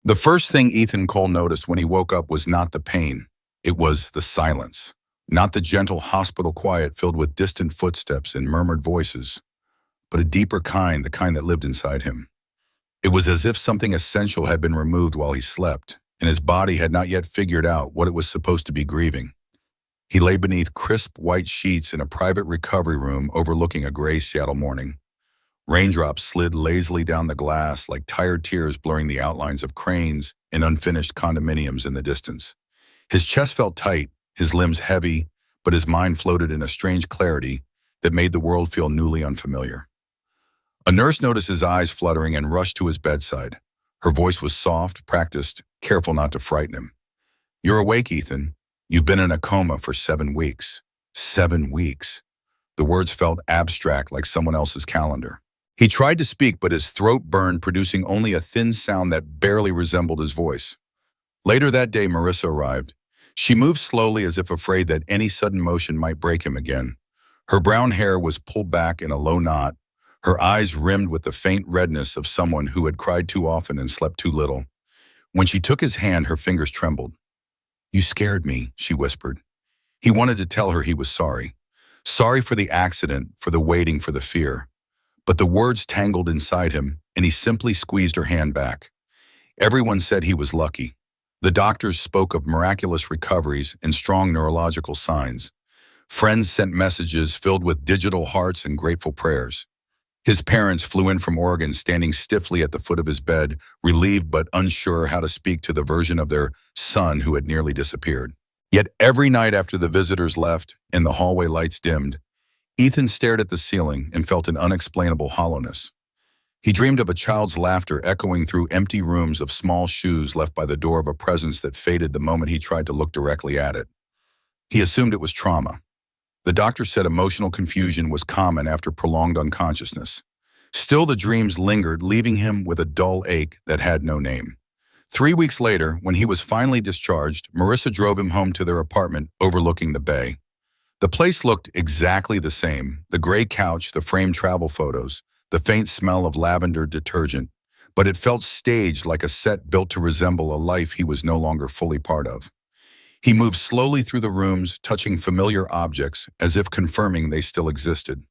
The first thing Ethan Cole noticed when he woke up was not the pain. It was the silence. Not the gentle hospital quiet filled with distant footsteps and murmured voices, but a deeper kind, the kind that lived inside him. It was as if something essential had been removed while he slept, and his body had not yet figured out what it was supposed to be grieving. He lay beneath crisp white sheets in a private recovery room overlooking a gray Seattle morning. Raindrops slid lazily down the glass like tired tears blurring the outlines of cranes and unfinished condominiums in the distance. His chest felt tight, his limbs heavy, but his mind floated in a strange clarity that made the world feel newly unfamiliar. A nurse noticed his eyes fluttering and rushed to his bedside. Her voice was soft, practiced, careful not to frighten him. "You're awake, Ethan. You've been in a coma for 7 weeks." 7 weeks. The words felt abstract like someone else's calendar. He tried to speak, but his throat burned, producing only a thin sound that barely resembled his voice. Later that day, Marissa arrived. She moved slowly as if afraid that any sudden motion might break him again. Her brown hair was pulled back in a low knot, her eyes rimmed with the faint redness of someone who had cried too often and slept too little. When she took his hand, her fingers trembled. "You scared me," she whispered. He wanted to tell her he was sorry. Sorry for the accident, for the waiting, for the fear. But the words tangled inside him, and he simply squeezed her hand back. Everyone said he was lucky. The doctors spoke of miraculous recoveries and strong neurological signs. Friends sent messages filled with digital hearts and grateful prayers. His parents flew in from Oregon, standing stiffly at the foot of his bed, relieved but unsure how to speak to the version of their son who had nearly disappeared. Yet every night after the visitors left and the hallway lights dimmed, Ethan stared at the ceiling and felt an unexplainable hollowness. He dreamed of a child's laughter echoing through empty rooms, of small shoes left by the door of a presence that faded the moment he tried to look directly at it. He assumed it was trauma. The doctor said emotional confusion was common after prolonged unconsciousness. Still, the dreams lingered, leaving him with a dull ache that had no name. 3 weeks later, when he was finally discharged, Marissa drove him home to their apartment overlooking the bay. The place looked exactly the same: the gray couch, the framed travel photos, the faint smell of lavender detergent, but it felt staged, like a set built to resemble a life he was no longer fully part of. He moved slowly through the rooms, touching familiar objects as if confirming they still existed.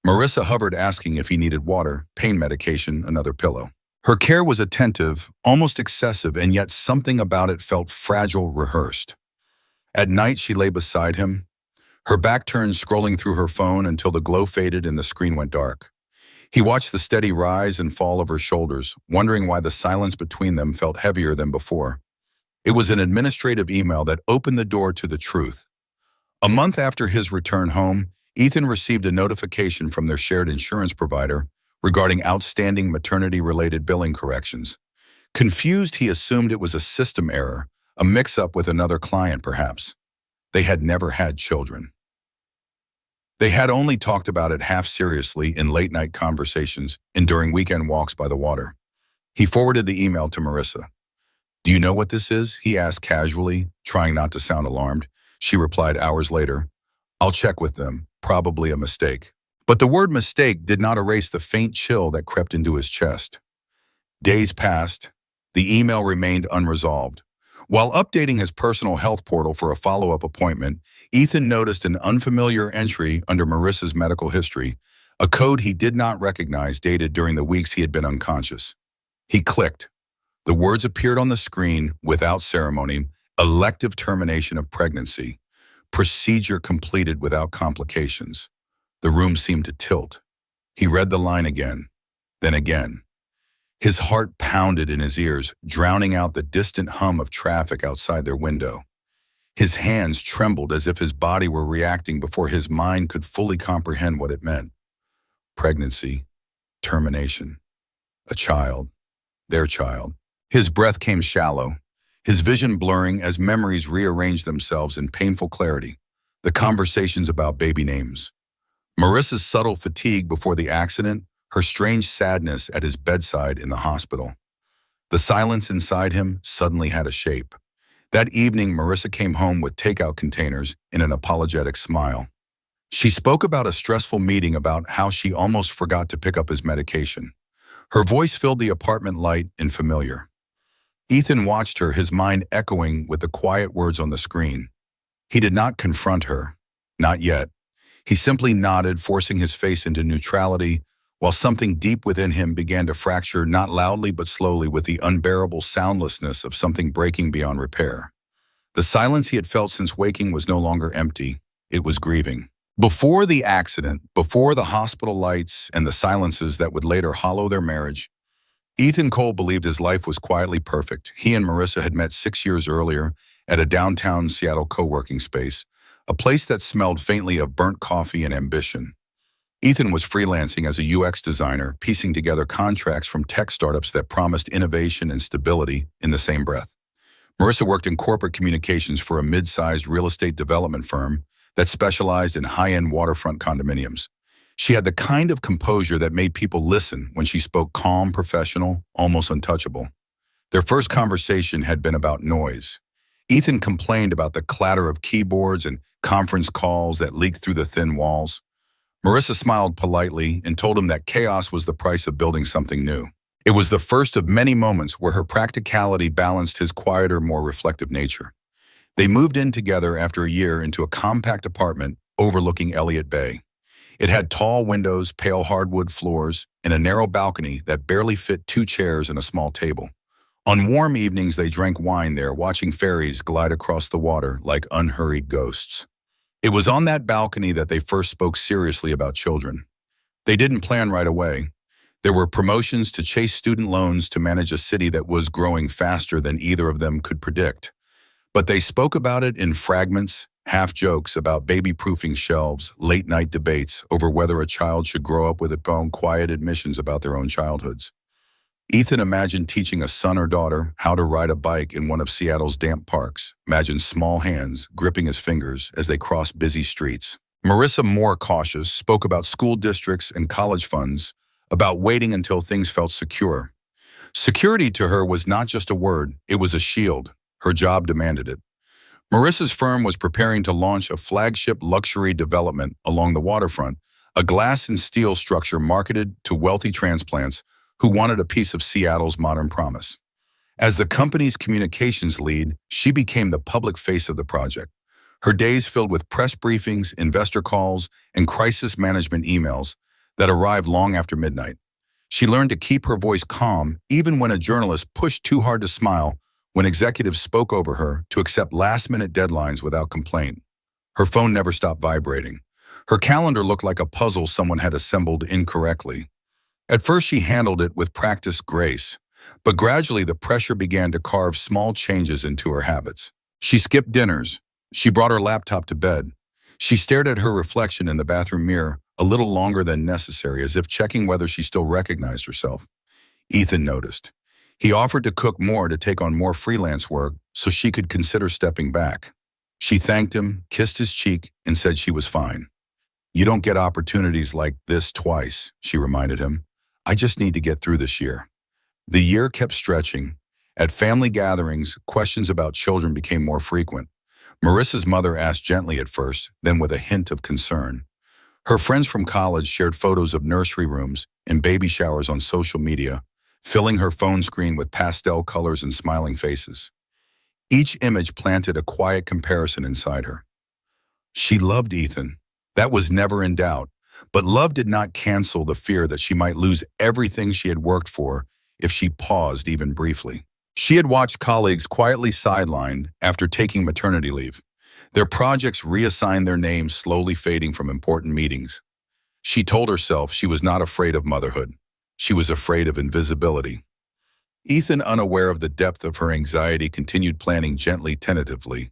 Marissa hovered, asking if he needed water, pain medication, another pillow. Her care was attentive, almost excessive, and yet something about it felt fragile, rehearsed. At night, she lay beside him, her back turned, scrolling through her phone until the glow faded and the screen went dark. He watched the steady rise and fall of her shoulders, wondering why the silence between them felt heavier than before. It was an administrative email that opened the door to the truth. A month after his return home, Ethan received a notification from their shared insurance provider regarding outstanding maternity-related billing corrections. Confused, he assumed it was a system error, a mix-up with another client perhaps. They had never had children. They had only talked about it half seriously in late-night conversations and during weekend walks by the water. He forwarded the email to Marissa. "Do you know what this is?" he asked casually, trying not to sound alarmed. She replied hours later, "I'll check with them. Probably a mistake." But the word mistake did not erase the faint chill that crept into his chest. Days passed. The email remained unresolved. While updating his personal health portal for a follow-up appointment, Ethan noticed an unfamiliar entry under Marissa's medical history, a code he did not recognize dated during the weeks he had been unconscious. He clicked. The words appeared on the screen without ceremony: elective termination of pregnancy, procedure completed without complications. The room seemed to tilt. He read the line again, then again. His heart pounded in his ears, drowning out the distant hum of traffic outside their window. His hands trembled as if his body were reacting before his mind could fully comprehend what it meant. Pregnancy, termination, a child, their child. His breath came shallow, his vision blurring as memories rearranged themselves in painful clarity. The conversations about baby names. Marissa's subtle fatigue before the accident, her strange sadness at his bedside in the hospital. The silence inside him suddenly had a shape. That evening, Marissa came home with takeout containers and an apologetic smile. She spoke about a stressful meeting, about how she almost forgot to pick up his medication. Her voice filled the apartment light and familiar. Ethan watched her, his mind echoing with the quiet words on the screen. He did not confront her. Not yet. He simply nodded, forcing his face into neutrality, while something deep within him began to fracture, not loudly but slowly, with the unbearable soundlessness of something breaking beyond repair. The silence he had felt since waking was no longer empty. It was grieving. Before the accident, before the hospital lights and the silences that would later hollow their marriage, Ethan Cole believed his life was quietly perfect. He and Marissa had met 6 years earlier at a downtown Seattle co-working space, a place that smelled faintly of burnt coffee and ambition. Ethan was freelancing as a UX designer, piecing together contracts from tech startups that promised innovation and stability in the same breath. Marissa worked in corporate communications for a mid-sized real estate development firm that specialized in high-end waterfront condominiums. She had the kind of composure that made people listen when she spoke, calm, professional, almost untouchable. Their first conversation had been about noise. Ethan complained about the clatter of keyboards and conference calls that leaked through the thin walls. Marissa smiled politely and told him that chaos was the price of building something new. It was the first of many moments where her practicality balanced his quieter, more reflective nature. They moved in together after a year into a compact apartment overlooking Elliott Bay. It had tall windows, pale hardwood floors, and a narrow balcony that barely fit 2 chairs and a small table. On warm evenings, they drank wine there, watching ferries glide across the water like unhurried ghosts. It was on that balcony that they first spoke seriously about children. They didn't plan right away. There were promotions to chase student loans to manage a city that was growing faster than either of them could predict. But they spoke about it in fragments, half-jokes about baby-proofing shelves, late-night debates over whether a child should grow up with its own, quiet admissions about their own childhoods. Ethan imagined teaching a son or daughter how to ride a bike in one of Seattle's damp parks, imagined small hands gripping his fingers as they crossed busy streets. Marissa, more cautious, spoke about school districts and college funds, about waiting until things felt secure. Security to her was not just a word, it was a shield. Her job demanded it. Marissa's firm was preparing to launch a flagship luxury development along the waterfront, a glass and steel structure marketed to wealthy transplants who wanted a piece of Seattle's modern promise. As the company's communications lead, she became the public face of the project. Her days filled with press briefings, investor calls, and crisis management emails that arrived long after midnight. She learned to keep her voice calm even when a journalist pushed too hard to smile, when executives spoke over her, to accept last-minute deadlines without complaint. Her phone never stopped vibrating. Her calendar looked like a puzzle someone had assembled incorrectly. At first she handled it with practiced grace, but gradually the pressure began to carve small changes into her habits. She skipped dinners. She brought her laptop to bed. She stared at her reflection in the bathroom mirror a little longer than necessary, as if checking whether she still recognized herself. Ethan noticed. He offered to cook more, to take on more freelance work so she could consider stepping back. She thanked him, kissed his cheek, and said she was fine. "You don't get opportunities like this twice," she reminded him. "I just need to get through this year." The year kept stretching. At family gatherings, questions about children became more frequent. Marissa's mother asked gently at first, then with a hint of concern. Her friends from college shared photos of nursery rooms and baby showers on social media, filling her phone screen with pastel colors and smiling faces. Each image planted a quiet comparison inside her. She loved Ethan. That was never in doubt. But love did not cancel the fear that she might lose everything she had worked for if she paused even briefly. She had watched colleagues quietly sidelined after taking maternity leave, their projects reassigned, their names slowly fading from important meetings. She told herself she was not afraid of motherhood. She was afraid of invisibility. Ethan, unaware of the depth of her anxiety, continued planning gently, tentatively.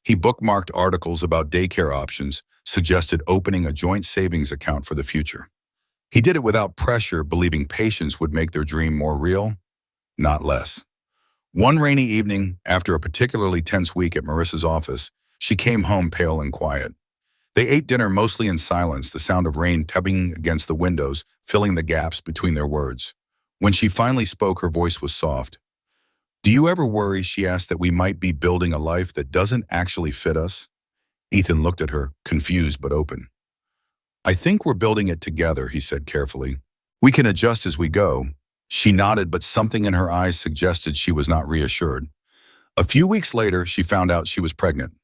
He bookmarked articles about daycare options, suggested opening a joint savings account for the future. He did it without pressure, believing patience would make their dream more real, not less. One rainy evening, after a particularly tense week at Marissa's office, she came home pale and quiet. They ate dinner mostly in silence, the sound of rain tubbing against the windows, filling the gaps between their words. When she finally spoke, her voice was soft. "Do you ever worry," she asked, "that we might be building a life that doesn't actually fit us?" Ethan looked at her, confused but open. "I think we're building it together," he said carefully. "We can adjust as we go. She nodded, but something in her eyes suggested she was not reassured. A few weeks later, she found out she was pregnant.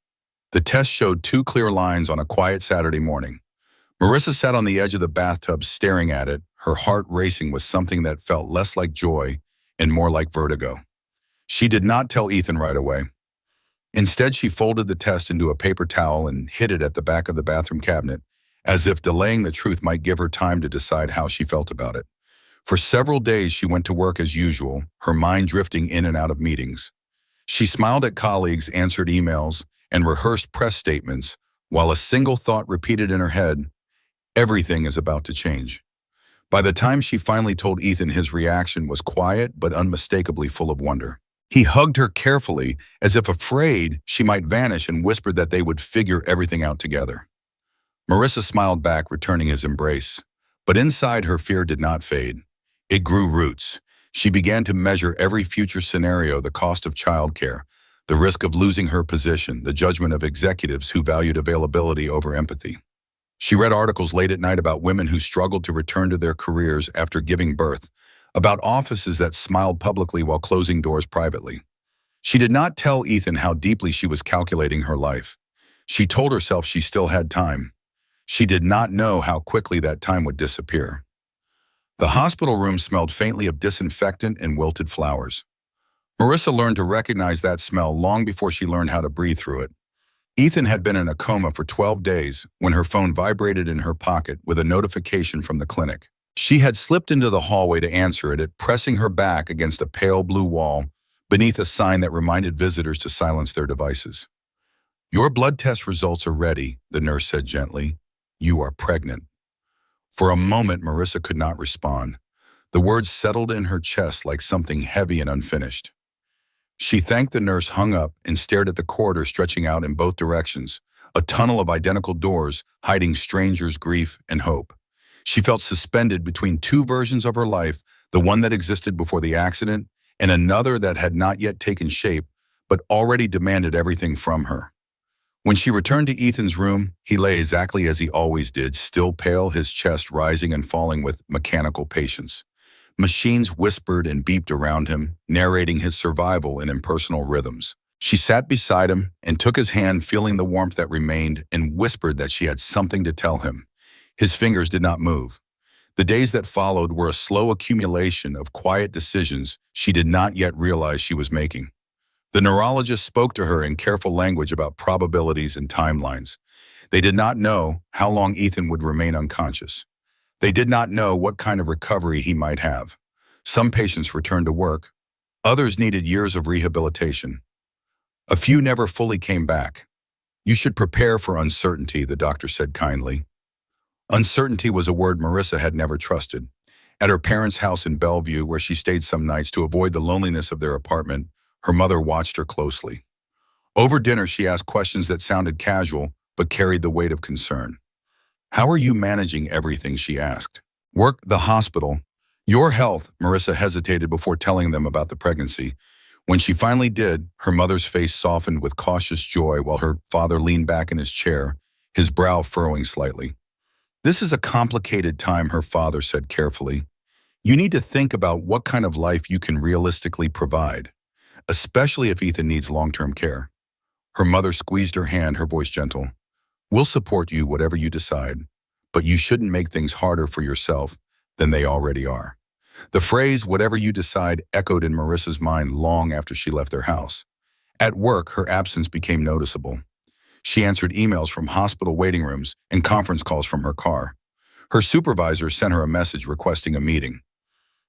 The test showed two clear lines on a quiet Saturday morning. Marissa sat on the edge of the bathtub staring at it, her heart racing with something that felt less like joy and more like vertigo. She did not tell Ethan right away. Instead, she folded the test into a paper towel and hid it at the back of the bathroom cabinet, as if delaying the truth might give her time to decide how she felt about it. For several days, she went to work as usual, her mind drifting in and out of meetings. She smiled at colleagues, answered emails, and rehearsed press statements, while a single thought repeated in her head: everything is about to change. By the time she finally told Ethan, his reaction was quiet but unmistakably full of wonder. He hugged her carefully, as if afraid she might vanish, and whispered that they would figure everything out together. Marissa smiled back, returning his embrace. But inside, her fear did not fade. It grew roots. She began to measure every future scenario: the cost of childcare, the risk of losing her position, the judgment of executives who valued availability over empathy. She read articles late at night about women who struggled to return to their careers after giving birth, about offices that smiled publicly while closing doors privately. She did not tell Ethan how deeply she was calculating her life. She told herself she still had time. She did not know how quickly that time would disappear. The hospital room smelled faintly of disinfectant and wilted flowers. Marissa learned to recognize that smell long before she learned how to breathe through it. Ethan had been in a coma for 12 days when her phone vibrated in her pocket with a notification from the clinic. She had slipped into the hallway to answer it, pressing her back against a pale blue wall beneath a sign that reminded visitors to silence their devices. "Your blood test results are ready," the nurse said gently. "You are pregnant." For a moment, Marissa could not respond. The words settled in her chest like something heavy and unfinished. She thanked the nurse, hung up, and stared at the corridor stretching out in both directions, a tunnel of identical doors hiding strangers' grief and hope. She felt suspended between two versions of her life, the one that existed before the accident and another that had not yet taken shape, but already demanded everything from her. When she returned to Ethan's room, he lay exactly as he always did, still pale, his chest rising and falling with mechanical patience. Machines whispered and beeped around him, narrating his survival in impersonal rhythms. She sat beside him and took his hand, feeling the warmth that remained, and whispered that she had something to tell him. His fingers did not move. The days that followed were a slow accumulation of quiet decisions she did not yet realize she was making. The neurologist spoke to her in careful language about probabilities and timelines. They did not know how long Ethan would remain unconscious. They did not know what kind of recovery he might have. Some patients returned to work. Others needed years of rehabilitation. A few never fully came back. "You should prepare for uncertainty," the doctor said kindly. Uncertainty was a word Marissa had never trusted. At her parents' house in Bellevue, where she stayed some nights to avoid the loneliness of their apartment, her mother watched her closely. Over dinner, she asked questions that sounded casual but carried the weight of concern. "How are you managing everything?" she asked. "Work, the hospital, your health." Marissa hesitated before telling them about the pregnancy. When she finally did, her mother's face softened with cautious joy while her father leaned back in his chair, his brow furrowing slightly. "This is a complicated time," her father said carefully. "You need to think about what kind of life you can realistically provide, especially if Ethan needs long-term care." Her mother squeezed her hand, her voice gentle. "We'll support you whatever you decide, but you shouldn't make things harder for yourself than they already are." The phrase, "whatever you decide," echoed in Marissa's mind long after she left their house. At work, her absence became noticeable. She answered emails from hospital waiting rooms and conference calls from her car. Her supervisor sent her a message requesting a meeting.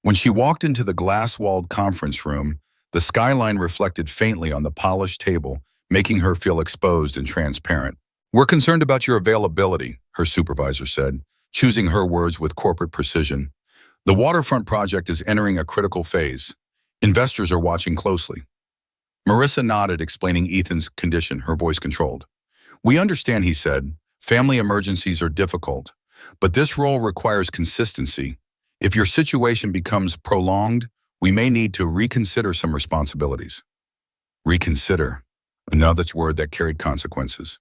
When she walked into the glass-walled conference room, the skyline reflected faintly on the polished table, making her feel exposed and transparent. "We're concerned about your availability," her supervisor said, choosing her words with corporate precision. "The waterfront project is entering a critical phase. Investors are watching closely." Marissa nodded, explaining Ethan's condition, her voice controlled. "We understand," he said. "Family emergencies are difficult, but this role requires consistency. If your situation becomes prolonged, we may need to reconsider some responsibilities." Reconsider, another word that carried consequences.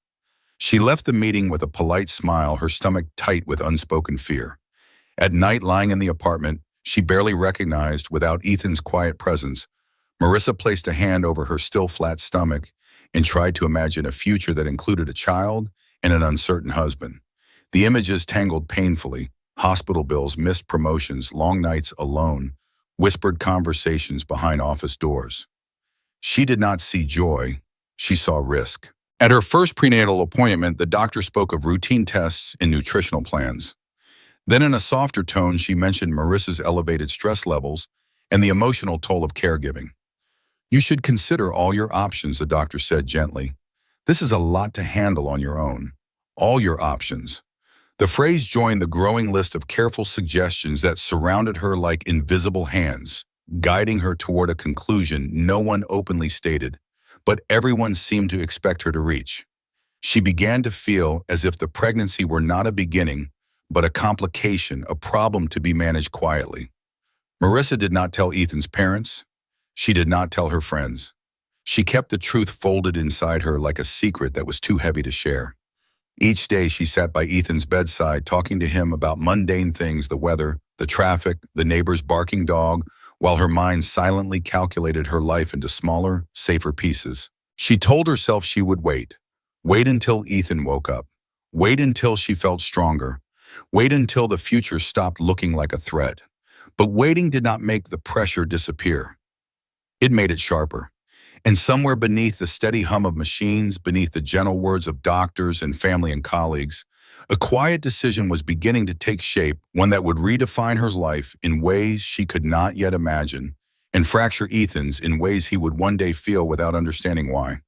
She left the meeting with a polite smile, her stomach tight with unspoken fear. At night, lying in the apartment, she barely recognized without Ethan's quiet presence. Marissa placed a hand over her still flat stomach and tried to imagine a future that included a child and an uncertain husband. The images tangled painfully: hospital bills, missed promotions, long nights alone, whispered conversations behind office doors. She did not see joy, she saw risk. At her first prenatal appointment, the doctor spoke of routine tests and nutritional plans. Then in a softer tone, she mentioned Marissa's elevated stress levels and the emotional toll of caregiving. "You should consider all your options," the doctor said gently. "This is a lot to handle on your own. All your options." The phrase joined the growing list of careful suggestions that surrounded her like invisible hands, guiding her toward a conclusion no one openly stated, but everyone seemed to expect her to reach. She began to feel as if the pregnancy were not a beginning, but a complication, a problem to be managed quietly. Marissa did not tell Ethan's parents. She did not tell her friends. She kept the truth folded inside her like a secret that was too heavy to share. Each day she sat by Ethan's bedside talking to him about mundane things: the weather, the traffic, the neighbor's barking dog, while her mind silently calculated her life into smaller, safer pieces. She told herself she would wait. Wait until Ethan woke up. Wait until she felt stronger. Wait until the future stopped looking like a threat. But waiting did not make the pressure disappear. It made it sharper. And somewhere beneath the steady hum of machines, beneath the gentle words of doctors and family and colleagues, a quiet decision was beginning to take shape, one that would redefine her life in ways she could not yet imagine, and fracture Ethan's in ways he would one day feel without understanding why.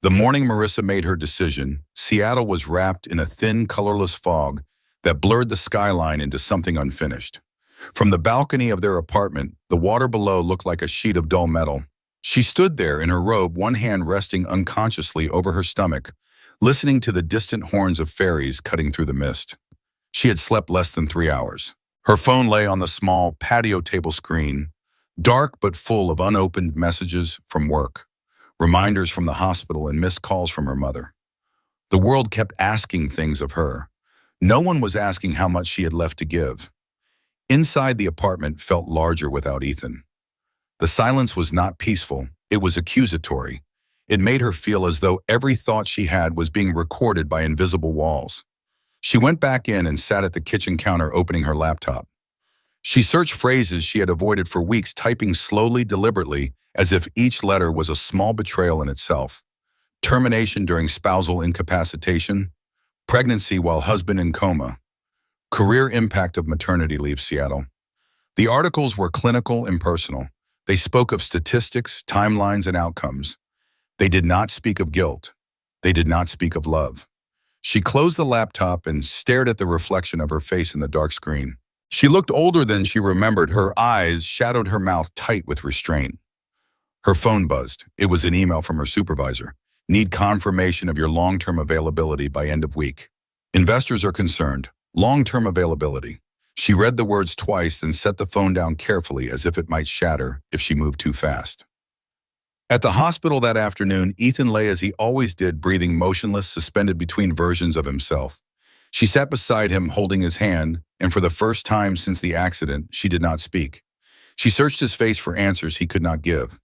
The morning Marissa made her decision, Seattle was wrapped in a thin, colorless fog that blurred the skyline into something unfinished. From the balcony of their apartment, the water below looked like a sheet of dull metal. She stood there in her robe, one hand resting unconsciously over her stomach, listening to the distant horns of ferries cutting through the mist. She had slept less than 3 hours. Her phone lay on the small patio table screen, dark but full of unopened messages from work, reminders from the hospital, and missed calls from her mother. The world kept asking things of her. No one was asking how much she had left to give. Inside, the apartment felt larger without Ethan. The silence was not peaceful, it was accusatory. It made her feel as though every thought she had was being recorded by invisible walls. She went back in and sat at the kitchen counter, opening her laptop. She searched phrases she had avoided for weeks, typing slowly, deliberately, as if each letter was a small betrayal in itself. Termination during spousal incapacitation, pregnancy while husband in coma, career impact of maternity leave, Seattle. The articles were clinical and personal. They spoke of statistics, timelines, and outcomes. They did not speak of guilt. They did not speak of love. She closed the laptop and stared at the reflection of her face in the dark screen. She looked older than she remembered. Her eyes shadowed her mouth tight with restraint. Her phone buzzed. It was an email from her supervisor. "Need confirmation of your long-term availability by end of week. Investors are concerned. Long-term availability." She read the words twice, then set the phone down carefully, as if it might shatter if she moved too fast. At the hospital that afternoon, Ethan lay as he always did, breathing motionless, suspended between versions of himself. She sat beside him, holding his hand, and for the first time since the accident, she did not speak. She searched his face for answers he could not give.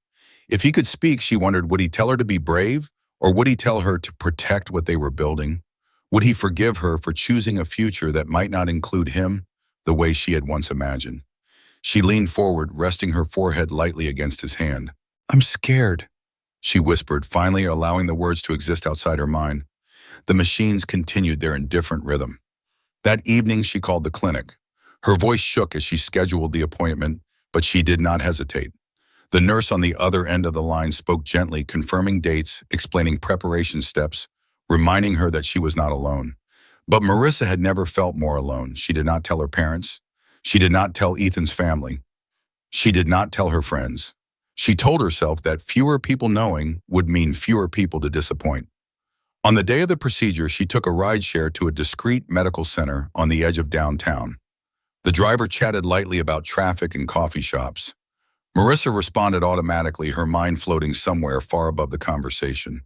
If he could speak, she wondered, would he tell her to be brave, or would he tell her to protect what they were building? Would he forgive her for choosing a future that might not include him the way she had once imagined? She leaned forward, resting her forehead lightly against his hand. "I'm scared," she whispered, finally allowing the words to exist outside her mind. The machines continued their indifferent rhythm. That evening, she called the clinic. Her voice shook as she scheduled the appointment, but she did not hesitate. The nurse on the other end of the line spoke gently, confirming dates, explaining preparation steps, reminding her that she was not alone. But Marissa had never felt more alone. She did not tell her parents. She did not tell Ethan's family. She did not tell her friends. She told herself that fewer people knowing would mean fewer people to disappoint. On the day of the procedure, she took a rideshare to a discreet medical center on the edge of downtown. The driver chatted lightly about traffic and coffee shops. Marissa responded automatically, her mind floating somewhere far above the conversation.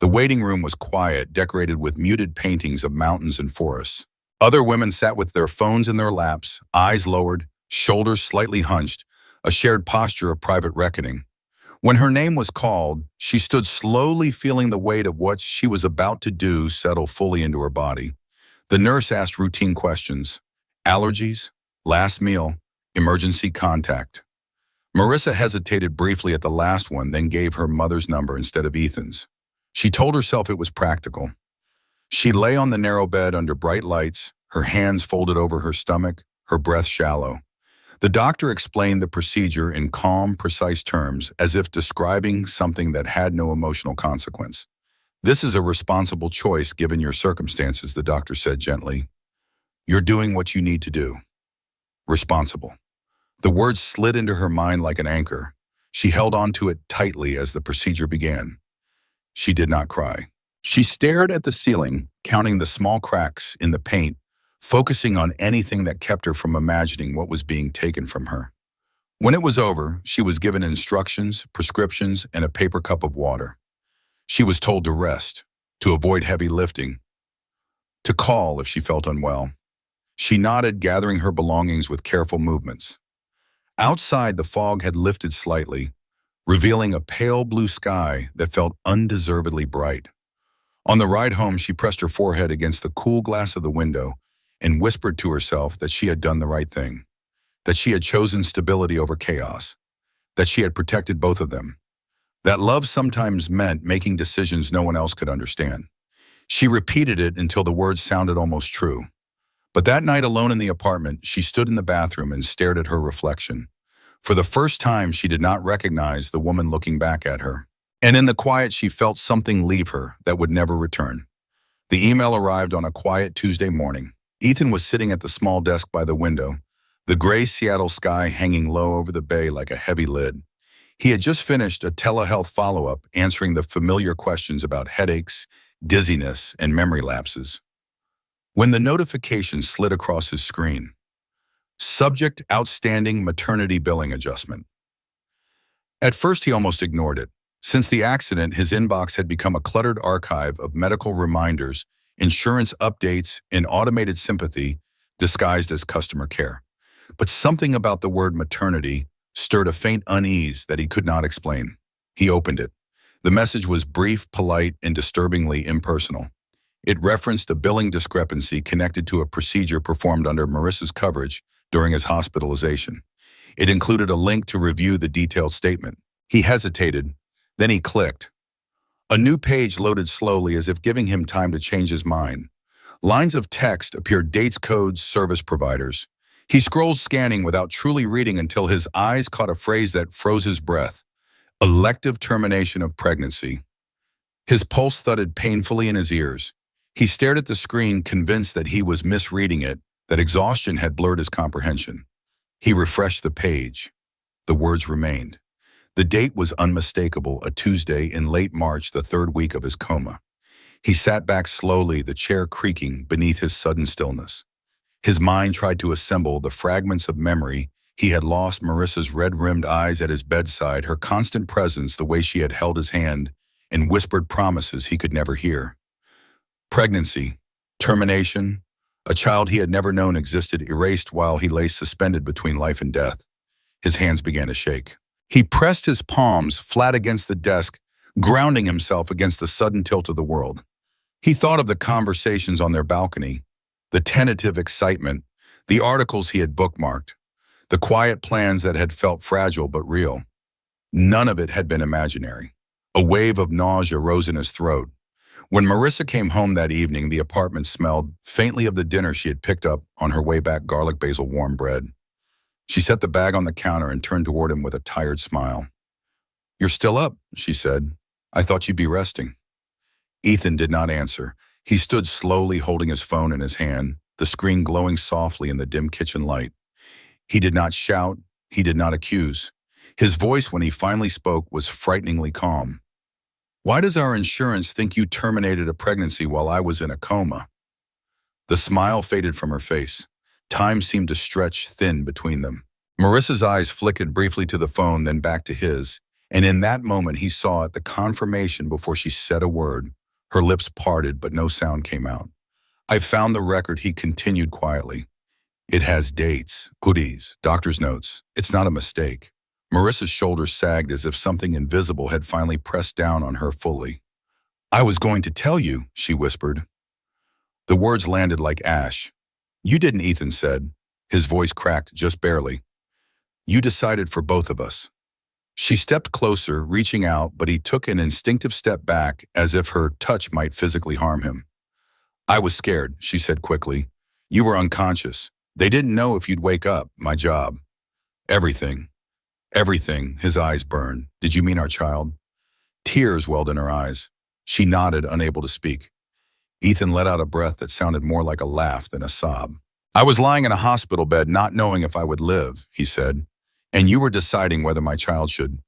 The waiting room was quiet, decorated with muted paintings of mountains and forests. Other women sat with their phones in their laps, eyes lowered, shoulders slightly hunched, a shared posture of private reckoning. When her name was called, she stood slowly, feeling the weight of what she was about to do settle fully into her body. The nurse asked routine questions. Allergies? Last meal? Emergency contact? Marissa hesitated briefly at the last one, then gave her mother's number instead of Ethan's. She told herself it was practical. She lay on the narrow bed under bright lights, her hands folded over her stomach, her breath shallow. The doctor explained the procedure in calm, precise terms, as if describing something that had no emotional consequence. "This is a responsible choice given your circumstances," the doctor said gently. "You're doing what you need to do." Responsible. The words slid into her mind like an anchor. She held onto it tightly as the procedure began. She did not cry. She stared at the ceiling, counting the small cracks in the paint, focusing on anything that kept her from imagining what was being taken from her. When it was over, she was given instructions, prescriptions, and a paper cup of water. She was told to rest, to avoid heavy lifting, to call if she felt unwell. She nodded, gathering her belongings with careful movements. Outside, the fog had lifted slightly, revealing a pale blue sky that felt undeservedly bright. On the ride home, she pressed her forehead against the cool glass of the window and whispered to herself that she had done the right thing, that she had chosen stability over chaos, that she had protected both of them, that love sometimes meant making decisions no one else could understand. She repeated it until the words sounded almost true. But that night, alone in the apartment, she stood in the bathroom and stared at her reflection. For the first time, she did not recognize the woman looking back at her. And in the quiet, she felt something leave her that would never return. The email arrived on a quiet Tuesday morning. Ethan was sitting at the small desk by the window, the gray Seattle sky hanging low over the bay like a heavy lid. He had just finished a telehealth follow-up, answering the familiar questions about headaches, dizziness, and memory lapses. When the notification slid across his screen, subject outstanding maternity billing adjustment. At first, he almost ignored it. Since the accident, his inbox had become a cluttered archive of medical reminders, insurance updates, and automated sympathy disguised as customer care. But something about the word maternity stirred a faint unease that he could not explain. He opened it. The message was brief, polite, and disturbingly impersonal. It referenced a billing discrepancy connected to a procedure performed under Marissa's coverage during his hospitalization. It included a link to review the detailed statement. He hesitated, then he clicked. A new page loaded slowly, as if giving him time to change his mind. Lines of text appeared: dates, codes, service providers. He scrolled, scanning without truly reading, until his eyes caught a phrase that froze his breath: elective termination of pregnancy. His pulse thudded painfully in his ears. He stared at the screen, convinced that he was misreading it, that exhaustion had blurred his comprehension. He refreshed the page. The words remained. The date was unmistakable, a Tuesday in late March, the third week of his coma. He sat back slowly, the chair creaking beneath his sudden stillness. His mind tried to assemble the fragments of memory he had lost: Marissa's red-rimmed eyes at his bedside, her constant presence, the way she had held his hand and whispered promises he could never hear. Pregnancy, termination, a child he had never known existed, erased while he lay suspended between life and death. His hands began to shake. He pressed his palms flat against the desk, grounding himself against the sudden tilt of the world. He thought of the conversations on their balcony, the tentative excitement, the articles he had bookmarked, the quiet plans that had felt fragile but real. None of it had been imaginary. A wave of nausea rose in his throat. When Marissa came home that evening, the apartment smelled faintly of the dinner she had picked up on her way back: garlic basil warm bread. She set the bag on the counter and turned toward him with a tired smile. "You're still up," she said. "I thought you'd be resting." Ethan did not answer. He stood slowly, holding his phone in his hand, the screen glowing softly in the dim kitchen light. He did not shout. He did not accuse. His voice, when he finally spoke, was frighteningly calm. "Why does our insurance think you terminated a pregnancy while I was in a coma?" The smile faded from her face. Time seemed to stretch thin between them. Marissa's eyes flickered briefly to the phone, then back to his, and in that moment he saw it, the confirmation before she said a word. Her lips parted, but no sound came out. "I found the record," he continued quietly. It has dates, hoodies, doctor's notes. It's not a mistake. Marissa's shoulders sagged as if something invisible had finally pressed down on her fully. I was going to tell you, she whispered. The words landed like ash. You didn't, Ethan said. His voice cracked just barely. You decided for both of us. She stepped closer, reaching out, but he took an instinctive step back as if her touch might physically harm him. I was scared, she said quickly. You were unconscious. They didn't know if you'd wake up, my job. Everything. Everything, his eyes burned. Did you mean our child? Tears welled in her eyes. She nodded, unable to speak. Ethan let out a breath that sounded more like a laugh than a sob. I was lying in a hospital bed not knowing if I would live, he said, and you were deciding whether my child should.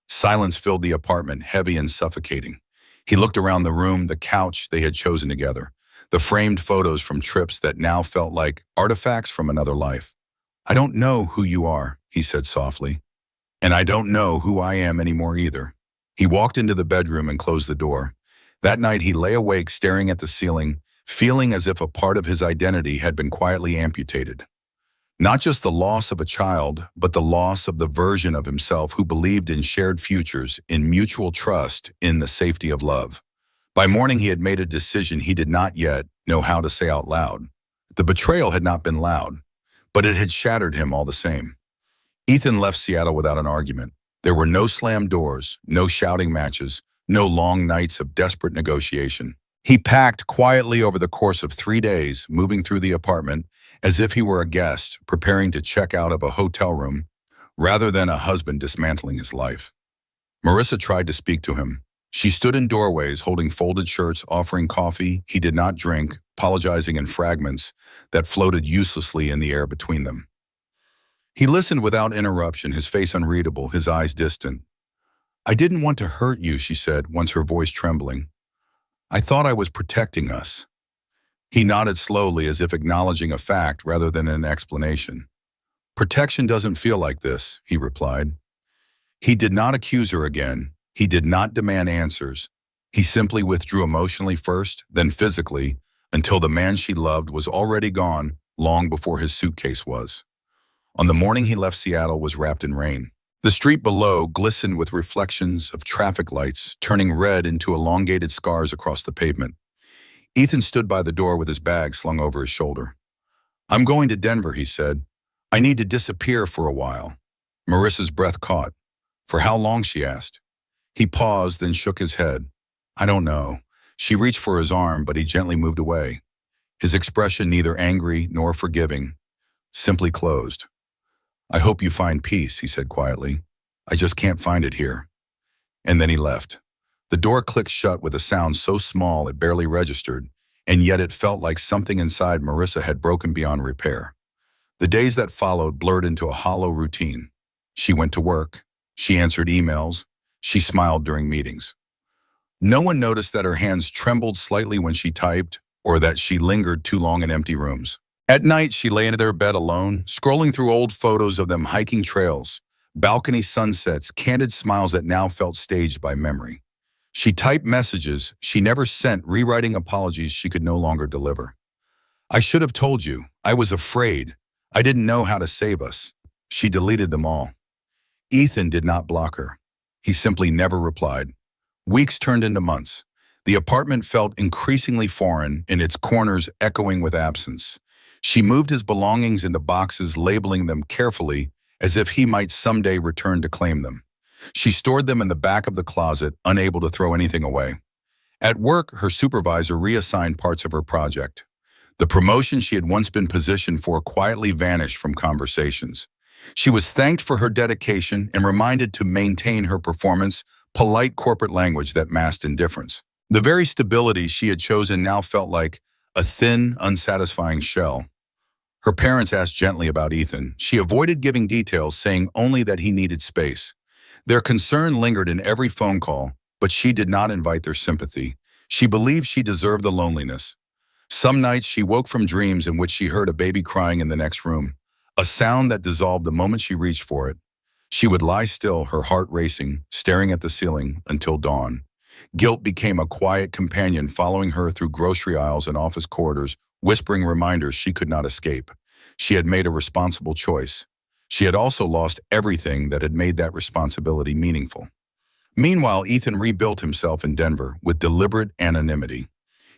Silence filled the apartment, heavy and suffocating. He looked around the room, the couch they had chosen together, the framed photos from trips that now felt like artifacts from another life. I don't know who you are, he said softly, and I don't know who I am anymore either. He walked into the bedroom and closed the door. That night he lay awake staring at the ceiling, feeling as if a part of his identity had been quietly amputated. Not just the loss of a child, but the loss of the version of himself who believed in shared futures, in mutual trust, in the safety of love. By morning he had made a decision he did not yet know how to say out loud. The betrayal had not been loud, but it had shattered him all the same. Ethan left Seattle without an argument. There were no slammed doors, no shouting matches, no long nights of desperate negotiation. He packed quietly over the course of 3 days, moving through the apartment as if he were a guest preparing to check out of a hotel room, rather than a husband dismantling his life. Marissa tried to speak to him. She stood in doorways holding folded shirts, offering coffee he did not drink, apologizing in fragments that floated uselessly in the air between them. He listened without interruption, his face unreadable, his eyes distant. I didn't want to hurt you, she said, once her voice trembling. I thought I was protecting us. He nodded slowly as if acknowledging a fact rather than an explanation. Protection doesn't feel like this, he replied. He did not accuse her again. He did not demand answers. He simply withdrew emotionally first, then physically, until the man she loved was already gone long before his suitcase was. On the morning he left, Seattle was wrapped in rain. The street below glistened with reflections of traffic lights, turning red into elongated scars across the pavement. Ethan stood by the door with his bag slung over his shoulder. I'm going to Denver, he said. I need to disappear for a while. Marissa's breath caught. For how long, she asked. He paused, then shook his head. I don't know. She reached for his arm, but he gently moved away. His expression neither angry nor forgiving, simply closed. I hope you find peace, he said quietly. I just can't find it here. And then he left. The door clicked shut with a sound so small it barely registered, and yet it felt like something inside Marissa had broken beyond repair. The days that followed blurred into a hollow routine. She went to work. She answered emails. She smiled during meetings. No one noticed that her hands trembled slightly when she typed, or that she lingered too long in empty rooms. At night, she lay in their bed alone, scrolling through old photos of them hiking trails, balcony sunsets, candid smiles that now felt staged by memory. She typed messages she never sent, rewriting apologies she could no longer deliver. I should have told you. I was afraid. I didn't know how to save us. She deleted them all. Ethan did not block her. He simply never replied. Weeks turned into months. The apartment felt increasingly foreign, in its corners echoing with absence. She moved his belongings into boxes, labeling them carefully as if he might someday return to claim them. She stored them in the back of the closet, unable to throw anything away. At work, her supervisor reassigned parts of her project. The promotion she had once been positioned for quietly vanished from conversations. She was thanked for her dedication and reminded to maintain her performance, polite corporate language that masked indifference. The very stability she had chosen now felt like a thin, unsatisfying shell. Her parents asked gently about Ethan. She avoided giving details, saying only that he needed space. Their concern lingered in every phone call, but she did not invite their sympathy. She believed she deserved the loneliness. Some nights she woke from dreams in which she heard a baby crying in the next room, a sound that dissolved the moment she reached for it. She would lie still, her heart racing, staring at the ceiling until dawn. Guilt became a quiet companion, following her through grocery aisles and office corridors, whispering reminders she could not escape. She had made a responsible choice. She had also lost everything that had made that responsibility meaningful. Meanwhile, Ethan rebuilt himself in Denver with deliberate anonymity.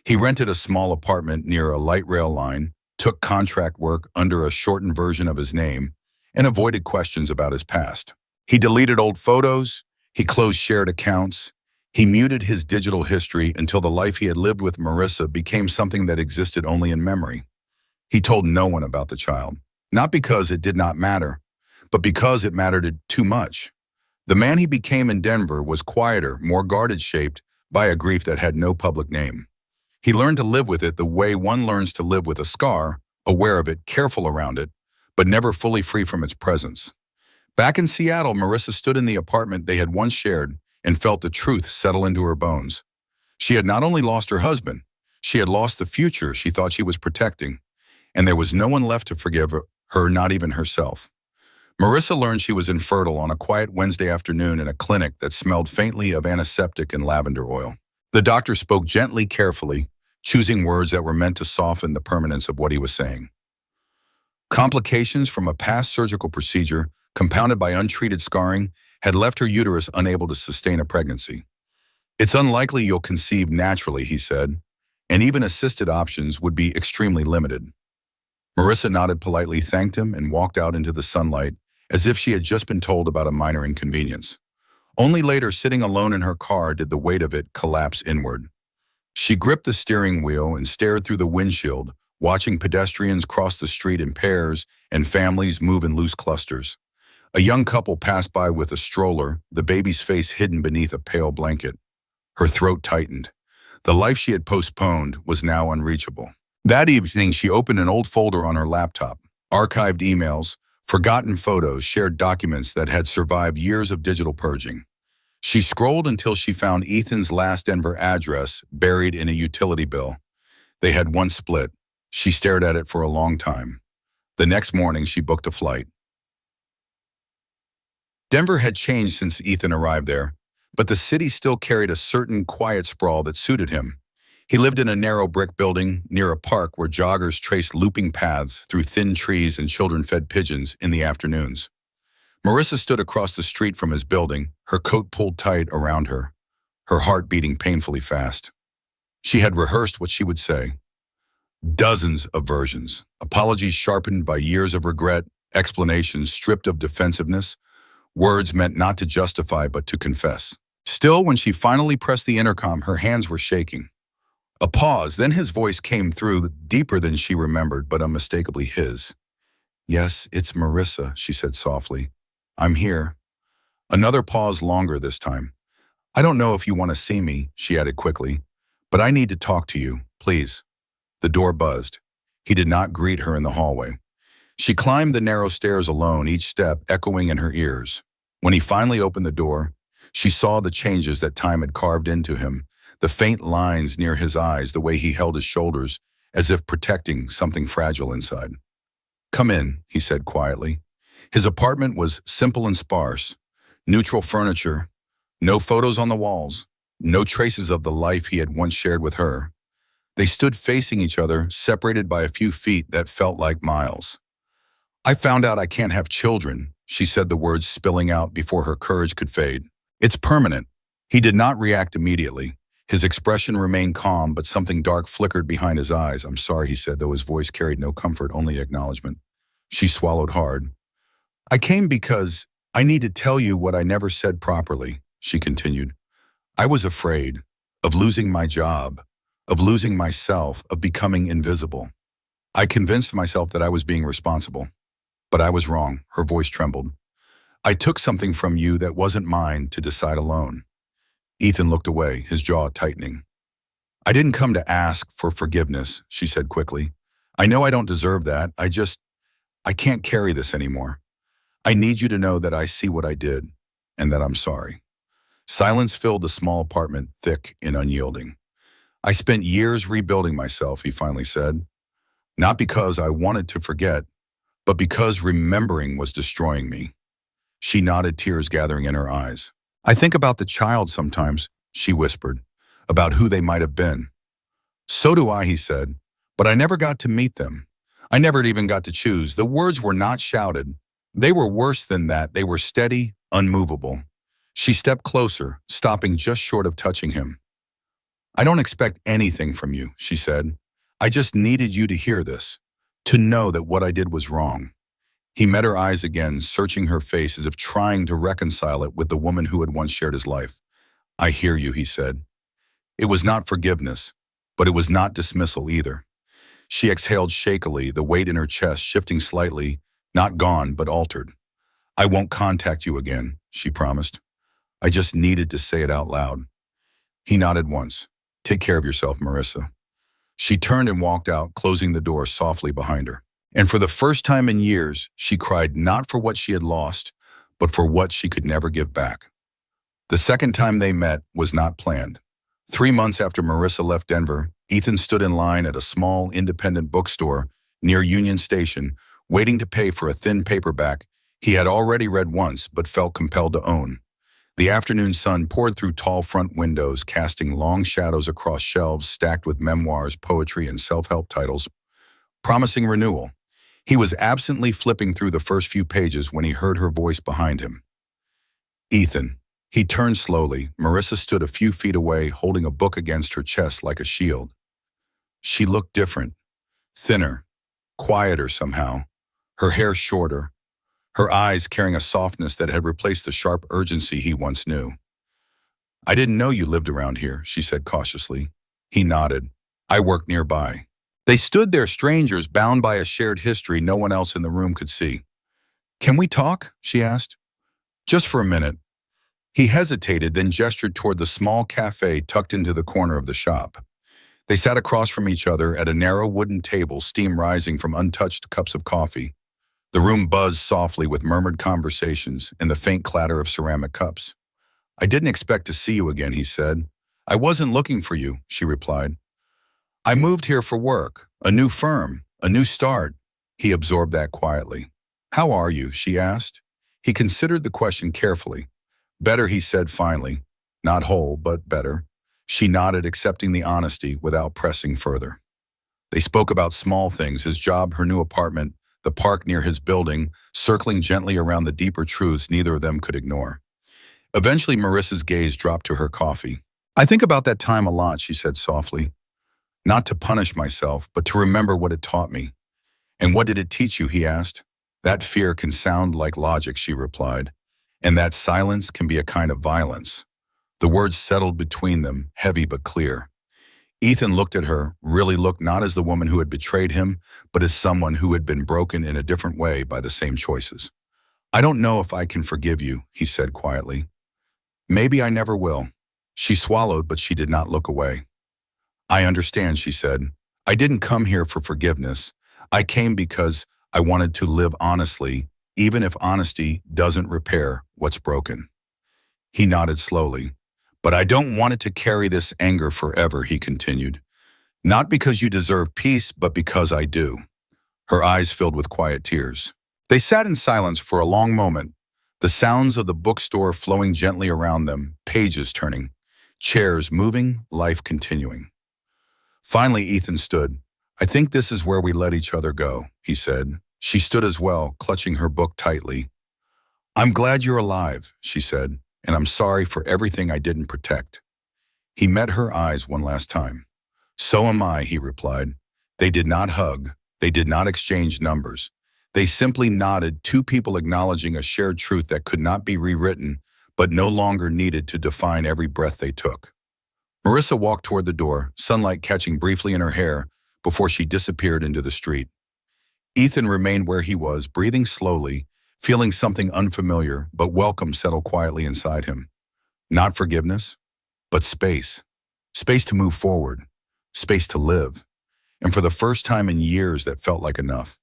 He rented a small apartment near a light rail line, took contract work under a shortened version of his name, and avoided questions about his past. He deleted old photos, he closed shared accounts, he muted his digital history until the life he had lived with Marissa became something that existed only in memory. He told no one about the child, not because it did not matter, but because it mattered too much. The man he became in Denver was quieter, more guarded-shaped by a grief that had no public name. He learned to live with it the way one learns to live with a scar, aware of it, careful around it, but never fully free from its presence. Back in Seattle, Marissa stood in the apartment they had once shared and felt the truth settle into her bones. She had not only lost her husband, she had lost the future she thought she was protecting, and there was no one left to forgive her, not even herself. Marissa learned she was infertile on a quiet Wednesday afternoon in a clinic that smelled faintly of antiseptic and lavender oil. The doctor spoke gently, carefully, choosing words that were meant to soften the permanence of what he was saying. Complications from a past surgical procedure, compounded by untreated scarring, had left her uterus unable to sustain a pregnancy. It's unlikely you'll conceive naturally, he said, and even assisted options would be extremely limited. Marissa nodded politely, thanked him, and walked out into the sunlight as if she had just been told about a minor inconvenience. Only later, sitting alone in her car, did the weight of it collapse inward. She gripped the steering wheel and stared through the windshield, watching pedestrians cross the street in pairs and families move in loose clusters. A young couple passed by with a stroller, the baby's face hidden beneath a pale blanket. Her throat tightened. The life she had postponed was now unreachable. That evening, she opened an old folder on her laptop. Archived emails, forgotten photos, shared documents that had survived years of digital purging. She scrolled until she found Ethan's last Denver address buried in a utility bill. They had once split. She stared at it for a long time. The next morning, she booked a flight. Denver had changed since Ethan arrived there, but the city still carried a certain quiet sprawl that suited him. He lived in a narrow brick building near a park where joggers traced looping paths through thin trees and children fed pigeons in the afternoons. Marissa stood across the street from his building, her coat pulled tight around her, her heart beating painfully fast. She had rehearsed what she would say. Dozens of versions, apologies sharpened by years of regret, explanations stripped of defensiveness, words meant not to justify but to confess. Still, when she finally pressed the intercom, her hands were shaking. A pause, then his voice came through, deeper than she remembered, but unmistakably his. Yes, it's Marissa, she said softly. I'm here. Another pause, longer this time. I don't know if you want to see me, she added quickly, but I need to talk to you, please. The door buzzed. He did not greet her in the hallway. She climbed the narrow stairs alone, each step echoing in her ears. When he finally opened the door, she saw the changes that time had carved into him, the faint lines near his eyes, the way he held his shoulders, as if protecting something fragile inside. Come in, he said quietly. His apartment was simple and sparse, neutral furniture, no photos on the walls, no traces of the life he had once shared with her. They stood facing each other, separated by a few feet that felt like miles. I found out I can't have children, she said, the words spilling out before her courage could fade. It's permanent. He did not react immediately. His expression remained calm, but something dark flickered behind his eyes. I'm sorry, he said, though his voice carried no comfort, only acknowledgement. She swallowed hard. I came because I need to tell you what I never said properly, she continued. I was afraid of losing my job, of losing myself, of becoming invisible. I convinced myself that I was being responsible, but I was wrong. Her voice trembled. I took something from you that wasn't mine to decide alone. Ethan looked away, his jaw tightening. I didn't come to ask for forgiveness, she said quickly. I know I don't deserve that. I can't carry this anymore. I need you to know that I see what I did and that I'm sorry. Silence filled the small apartment, thick and unyielding. I spent years rebuilding myself, he finally said. Not because I wanted to forget, but because remembering was destroying me. She nodded, tears gathering in her eyes. I think about the child sometimes, she whispered, about who they might have been. So do I, he said, but I never got to meet them. I never even got to choose. The words were not shouted. They were worse than that. They were steady, unmovable. She stepped closer, stopping just short of touching him. I don't expect anything from you, she said. I just needed you to hear this, to know that what I did was wrong. He met her eyes again, searching her face as if trying to reconcile it with the woman who had once shared his life. I hear you, he said. It was not forgiveness, but it was not dismissal either. She exhaled shakily, the weight in her chest shifting slightly, not gone, but altered. I won't contact you again, she promised. I just needed to say it out loud. He nodded once. Take care of yourself, Marissa. She turned and walked out, closing the door softly behind her. And for the first time in years, she cried not for what she had lost, but for what she could never give back. The second time they met was not planned. 3 months after Marissa left Denver, Ethan stood in line at a small independent bookstore near Union Station, waiting to pay for a thin paperback he had already read once but felt compelled to own. The afternoon sun poured through tall front windows, casting long shadows across shelves stacked with memoirs, poetry, and self-help titles, promising renewal. He was absently flipping through the first few pages when he heard her voice behind him. Ethan. He turned slowly. Marissa stood a few feet away, holding a book against her chest like a shield. She looked different, thinner, quieter somehow, her hair shorter, her eyes carrying a softness that had replaced the sharp urgency he once knew. I didn't know you lived around here, she said cautiously. He nodded. I work nearby. They stood there, strangers, bound by a shared history no one else in the room could see. Can we talk? She asked. Just for a minute. He hesitated, then gestured toward the small cafe tucked into the corner of the shop. They sat across from each other at a narrow wooden table, steam rising from untouched cups of coffee. The room buzzed softly with murmured conversations and the faint clatter of ceramic cups. I didn't expect to see you again, he said. I wasn't looking for you, she replied. I moved here for work, a new firm, a new start. He absorbed that quietly. How are you? She asked. He considered the question carefully. Better, he said finally. Not whole, but better. She nodded, accepting the honesty without pressing further. They spoke about small things, his job, her new apartment, the park near his building, circling gently around the deeper truths neither of them could ignore. Eventually, Marissa's gaze dropped to her coffee. I think about that time a lot, she said softly. Not to punish myself, but to remember what it taught me. And what did it teach you, he asked. That fear can sound like logic, she replied. And that silence can be a kind of violence. The words settled between them, heavy but clear. Ethan looked at her, really looked not as the woman who had betrayed him, but as someone who had been broken in a different way by the same choices. I don't know if I can forgive you, he said quietly. Maybe I never will. She swallowed, but she did not look away. I understand, she said. I didn't come here for forgiveness. I came because I wanted to live honestly, even if honesty doesn't repair what's broken. He nodded slowly. But I don't want it to carry this anger forever, he continued. Not because you deserve peace, but because I do. Her eyes filled with quiet tears. They sat in silence for a long moment, the sounds of the bookstore flowing gently around them, pages turning, chairs moving, life continuing. Finally, Ethan stood. I think this is where we let each other go, he said. She stood as well, clutching her book tightly. I'm glad you're alive, she said, and I'm sorry for everything I didn't protect. He met her eyes one last time. So am I, he replied. They did not hug. They did not exchange numbers. They simply nodded, two people acknowledging a shared truth that could not be rewritten, but no longer needed to define every breath they took. Marissa walked toward the door, sunlight catching briefly in her hair before she disappeared into the street. Ethan remained where he was, breathing slowly, feeling something unfamiliar but welcome settle quietly inside him. Not forgiveness, but space. Space to move forward, space to live. And for the first time in years, that felt like enough.